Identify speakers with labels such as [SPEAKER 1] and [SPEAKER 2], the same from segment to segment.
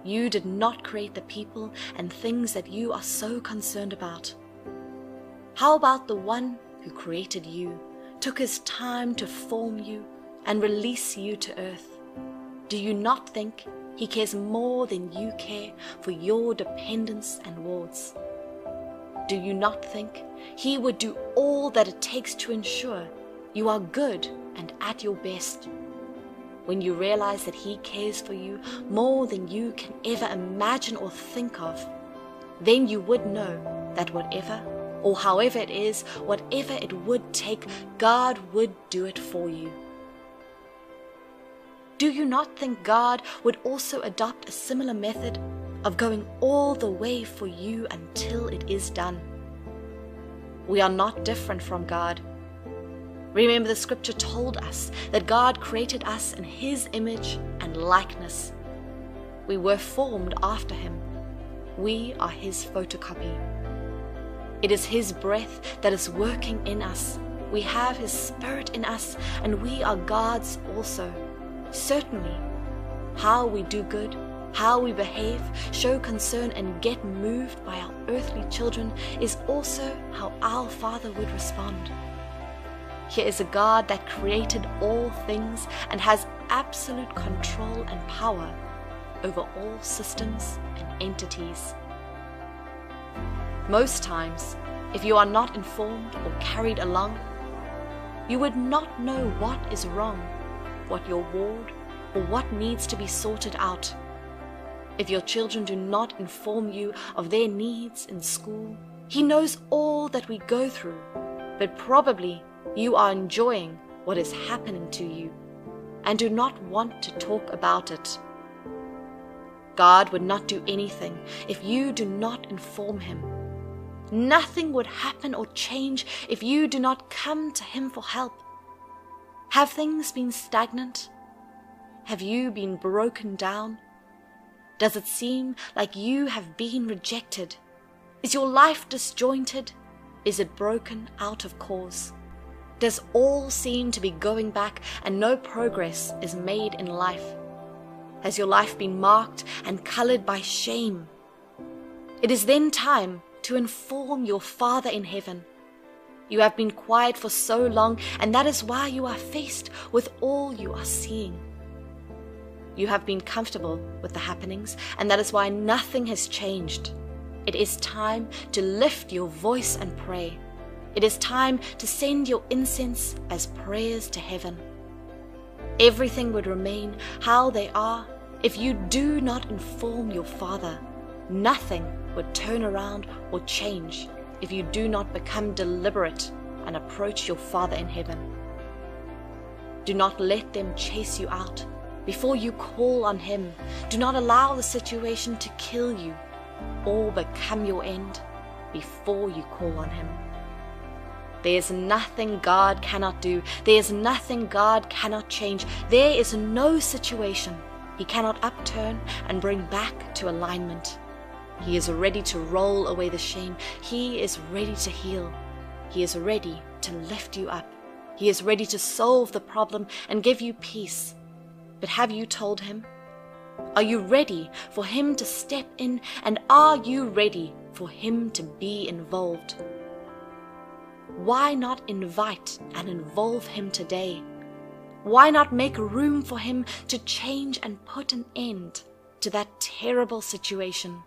[SPEAKER 1] You did not create the people and things that you are so concerned about. How about the one who created you, took his time to form you and release you to earth? Do you not think he cares more than you care for your dependence and wards? Do you not think he would do all that it takes to ensure you are good and at your best? When you realize that he cares for you more than you can ever imagine or think of, then you would know that whatever or however it is, whatever it would take, God would do it for you. Do you not think God would also adopt a similar method of going all the way for you until it is done? We are not different from God. Remember, the scripture told us that God created us in his image and likeness. We were formed after him. We are his photocopy. It is his breath that is working in us. We have his spirit in us, and we are God's also. Certainly, how we do good, how we behave, show concern, and get moved by our earthly children is also how our Father would respond. Here is a God that created all things and has absolute control and power over all systems and entities. Most times, if you are not informed or carried along, you would not know what is wrong, what your ward, or what needs to be sorted out. If your children do not inform you of their needs in school, he knows all that we go through, but probably you are enjoying what is happening to you and do not want to talk about it. God would not do anything if you do not inform him. Nothing would happen or change if you do not come to him for help. Have things been stagnant? Have you been broken down? Does it seem like you have been rejected? Is your life disjointed? Is it broken out of cause? Does all seem to be going back and no progress is made in life? Has your life been marked and colored by shame? It is then time to inform your Father in heaven. You have been quiet for so long, and that is why you are faced with all you are seeing. You have been comfortable with the happenings, and that is why nothing has changed. It is time to lift your voice and pray. It is time to send your incense as prayers to heaven. Everything would remain how they are if you do not inform your Father. Nothing would turn around or change if you do not become deliberate and approach your Father in heaven. Do not let them chase you out before you call on him. Do not allow the situation to kill you or become your end before you call on him. There is nothing God cannot do. There is nothing God cannot change. There is no situation he cannot upturn and bring back to alignment. He is ready to roll away the shame. He is ready to heal. He is ready to lift you up. He is ready to solve the problem and give you peace. But have you told him? Are you ready for him to step in, and are you ready for him to be involved? Why not invite and involve him today? Why not make room for him to change and put an end to that terrible situation?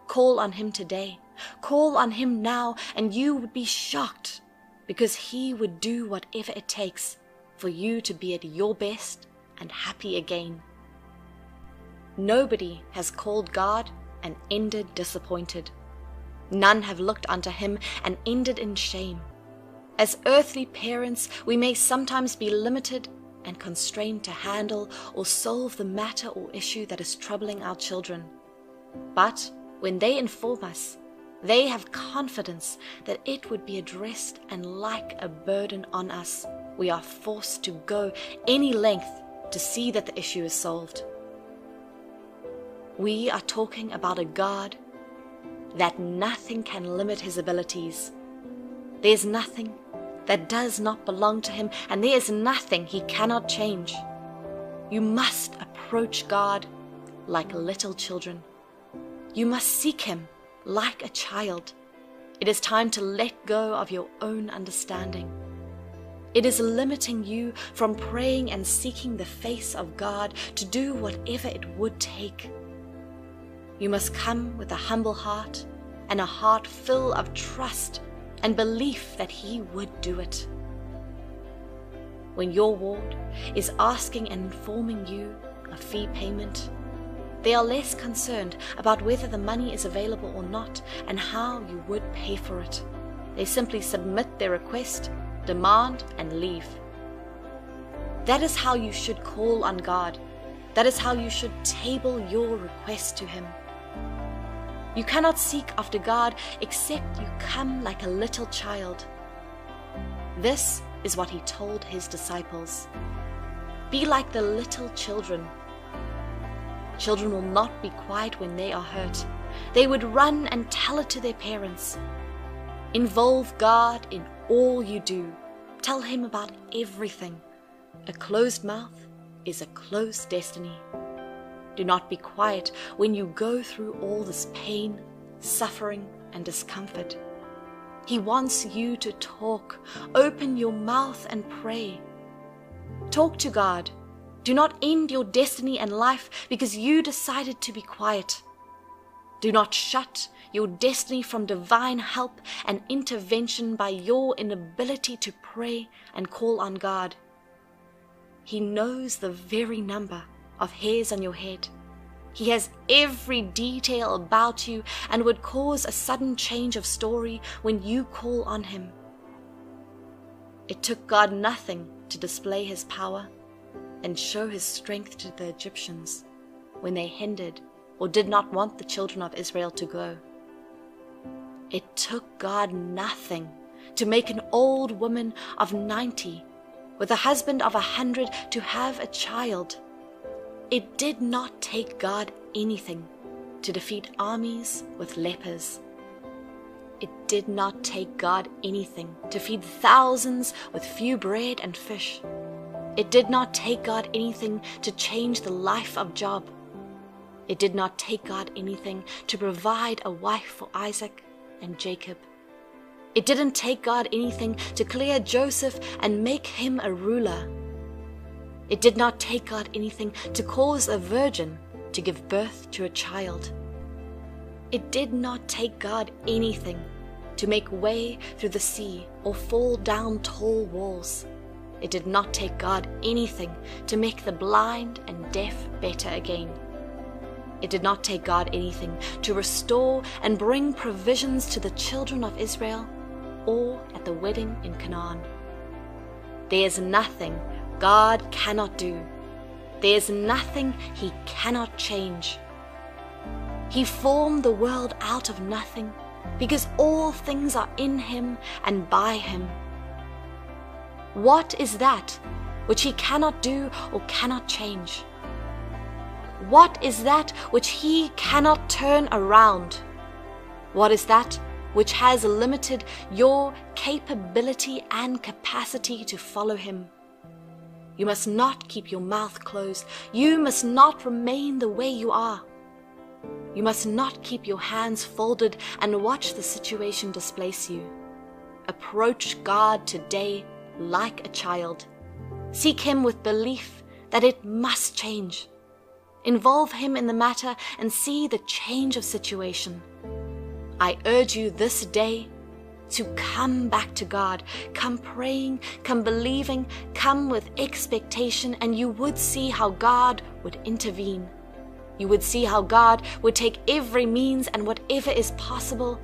[SPEAKER 1] Call on him today. Call on him now, and you would be shocked, because he would do whatever it takes for you to be at your best and happy again. Nobody has called God and ended disappointed. None have looked unto him and ended in shame. As earthly parents, we may sometimes be limited and constrained to handle or solve the matter or issue that is troubling our children. But when they inform us, they have confidence that it would be addressed, and like a burden on us, we are forced to go any length to see that the issue is solved. We are talking about a God that nothing can limit his abilities. There's nothing that does not belong to him, and there is nothing he cannot change. You must approach God like little children. You must seek him like a child. It is time to let go of your own understanding. It is limiting you from praying and seeking the face of God to do whatever it would take. You must come with a humble heart and a heart full of trust and belief that he would do it. When your ward is asking and informing you of fee payment, they are less concerned about whether the money is available or not and how you would pay for it. They simply submit their request, demand, and leave. That is how you should call on God. That is how you should table your request to him. You cannot seek after God except you come like a little child. This is what he told his disciples. Be like the little children. Children will not be quiet when they are hurt. They would run and tell it to their parents. Involve God in all you do. Tell him about everything. A closed mouth is a closed destiny. Do not be quiet when you go through all this pain, suffering, and discomfort. He wants you to talk. Open your mouth and pray. Talk to God. Do not end your destiny and life because you decided to be quiet. Do not shut your destiny from divine help and intervention by your inability to pray and call on God. He knows the very number of hairs on your head. He has every detail about you and would cause a sudden change of story when you call on him. It took God nothing to display his power and show his strength to the Egyptians when they hindered or did not want the children of Israel to go. It took God nothing to make an old woman of 90 with a husband of 100 to have a child. It did not take God anything to defeat armies with lepers. It did not take God anything to feed thousands with few bread and fish. It did not take God anything to change the life of Job. It did not take God anything to provide a wife for Isaac and Jacob. It didn't take God anything to clear Joseph and make him a ruler. It did not take God anything to cause a virgin to give birth to a child. It did not take God anything to make way through the sea or fall down tall walls. It did not take God anything to make the blind and deaf better again. It did not take God anything to restore and bring provisions to the children of Israel or at the wedding in Canaan. There is nothing God cannot do. There is nothing he cannot change. He formed the world out of nothing because all things are in him and by him. What is that which he cannot do or cannot change? What is that which he cannot turn around? What is that which has limited your capability and capacity to follow him? You must not keep your mouth closed. You must not remain the way you are. You must not keep your hands folded and watch the situation displace you. Approach God today like a child. Seek him with belief that it must change. Involve him in the matter and see the change of situation. I urge you this day to come back to God. Come praying, come believing, come with expectation, and you would see how God would intervene. You would see how God would take every means and whatever is possible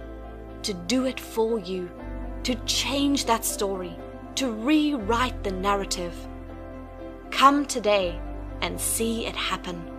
[SPEAKER 1] to do it for you, to change that story, to rewrite the narrative. Come today and see it happen.